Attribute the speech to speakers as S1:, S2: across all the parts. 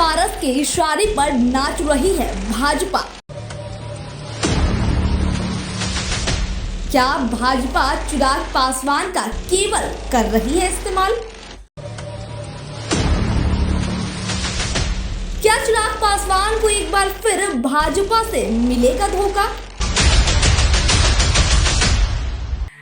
S1: पारस के इशारे पर नाच रही है भाजपा। क्या भाजपा चिराग पासवान का केवल कर रही है इस्तेमाल? क्या चिराग पासवान को एक बार फिर भाजपा से मिलेगा धोखा?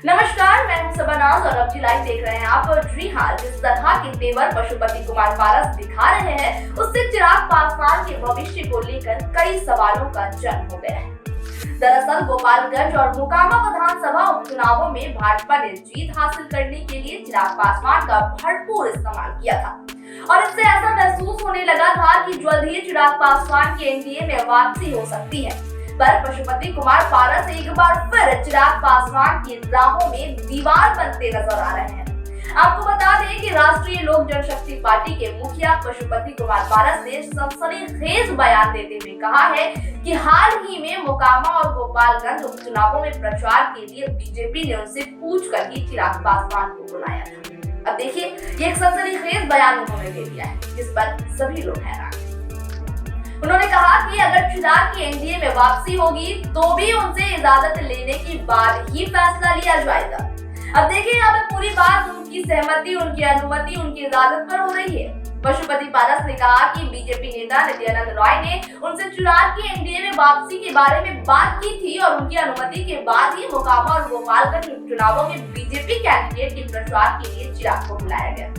S1: नमस्कार, मैं हूं सबनाज और अब लाइव देख रहे हैं आप। जी हाँ, जिस तरह के तेवर पशुपति कुमार पारस दिखा रहे हैं, उससे चिराग पासवान के भविष्य को लेकर कई सवालों का जन्म हो गया है। दरअसल गोपालगंज और मोकामा विधानसभा उपचुनावों में भाजपा ने जीत हासिल करने के लिए चिराग पासवान का भरपूर इस्तेमाल किया था और इससे ऐसा महसूस होने लगा था कि जल्द ही चिराग पासवान की एनडीए में वापसी हो सकती है। पर पशुपति कुमार पारस एक बार फिर चिराग पासवान की राहों में दीवार बनते नजर आ रहे हैं। आपको बता दें कि राष्ट्रीय लोक जनशक्ति पार्टी के मुखिया पशुपति कुमार पारस ने सनसनीखेज बयान देते हुए कहा है कि हाल ही में मोकामा और गोपालगंज उपचुनावों में प्रचार के लिए बीजेपी ने उनसे पूछकर ही चिराग पासवान को बुलाया था। अब देखिए, ये एक सनसनीखेज बयान उन्होंने दे दिया है, जिस पर सभी लोग हैरान। उन्होंने कहा कि अगर चिराग की एनडीए में वापसी होगी तो भी उनसे इजाजत लेने के बाद ही फैसला लिया जाएगा। अब देखिए, यहाँ पे पूरी बात उनकी सहमति, उनकी अनुमति, उनकी इजाजत पर हो रही है। पशुपति पारस ने कहा कि बीजेपी नेता नित्यानंद राय ने उनसे चिराग की एनडीए में वापसी के बारे में बात की थी और उनकी अनुमति के बाद ही मोकामा और गोपालगंज उपचुनावों में बीजेपी कैंडिडेट के प्रचार के लिए चिराग को बुलाया गया।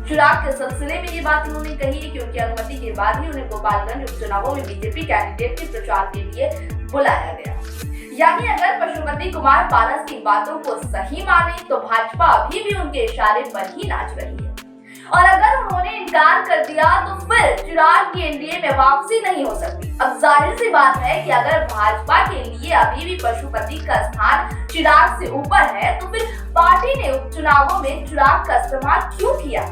S1: चिराग के सिलसिले में ये बात उन्होंने कही है कि उनकी अनुमति के बाद ही उन्हें गोपालगंज उपचुनावों में बीजेपी कैंडिडेट के प्रचार के लिए बुलाया गया। यानी अगर पशुपति कुमार पारस की बातों को सही माने तो भाजपा अभी भी उनके इशारे पर ही नाच रही है और अगर उन्होंने इनकार कर दिया तो फिर चिराग की एनडीए में वापसी नहीं हो सकती। अब जाहिर सी बात है कि अगर भाजपा के लिए अभी भी पशुपति का स्थान चिराग से ऊपर है तो फिर पार्टी ने उपचुनावों में चिराग का इस्तेमाल क्यों किया?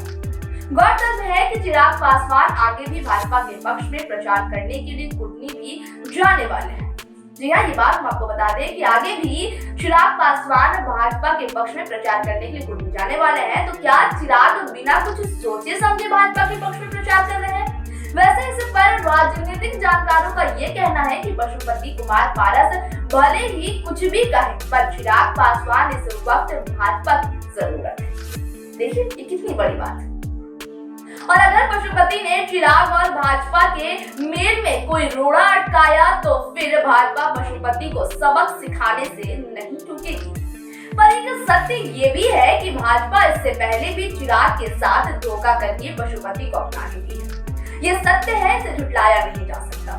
S1: गौरतलब है कि चिराग पासवान आगे भी भाजपा के पक्ष में प्रचार करने के लिए कुटनी भी जाने वाले हैं। जी हाँ, ये बात हम आपको बता दें कि आगे भी चिराग पासवान भाजपा के पक्ष में प्रचार करने के लिए कुटनी जाने वाले हैं। तो क्या चिराग बिना कुछ सोचे समझे भाजपा के पक्ष में प्रचार कर रहे हैं? वैसे इस पर राजनीतिक जानकारों का ये कहना है कि पशुपति कुमार पारस भले ही कुछ भी कहे, पर चिराग पासवान इस वक्त भाजपा की जरूरत है। देखिए, ये कितनी बड़ी बात है। और अगर पशुपति ने चिराग और भाजपा के मेल में कोई रोड़ा अटकाया तो फिर भाजपा पशुपति को सबक सिखाने से नहीं चूकेगी। पर एक सत्य ये भी है कि भाजपा इससे पहले भी चिराग के साथ धोखा करके पशुपति को अपना चुकी है। ये सत्य है, इसे झुटलाया नहीं जा सकता।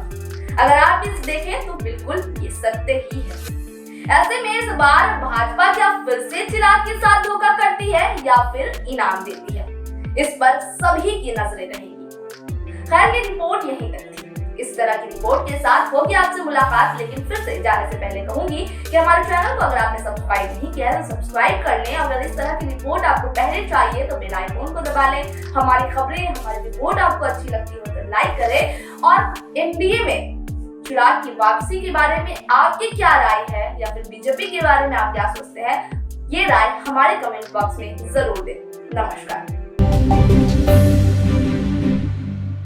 S1: अगर आप इसे देखें तो बिल्कुल ये सत्य ही है। ऐसे में इस बार भाजपा क्या फिर से चिराग के साथ धोखा करती है या फिर इनाम देती है, इस पर सभी की नजरें रहेंगी। खैर, ये रिपोर्ट यहीं तक थी। इस तरह की रिपोर्ट के साथ होगी आपसे मुलाकात, लेकिन फिर से जाने से पहले कहूंगी कि हमारे चैनल को अगर आपने सब्सक्राइब नहीं किया है तो सब्सक्राइब कर लें। अगर इस तरह की रिपोर्ट आपको पहले चाहिए तो बेल आइकन को दबा लें। हमारी खबरें, हमारी रिपोर्ट आपको अच्छी लगती हो तो लाइक करें। और एनडीए में चिराग की वापसी के बारे में आपकी क्या राय है या फिर बीजेपी के बारे में आप क्या सोचते हैं, ये राय हमारे कमेंट बॉक्स में जरूर दें। नमस्कार।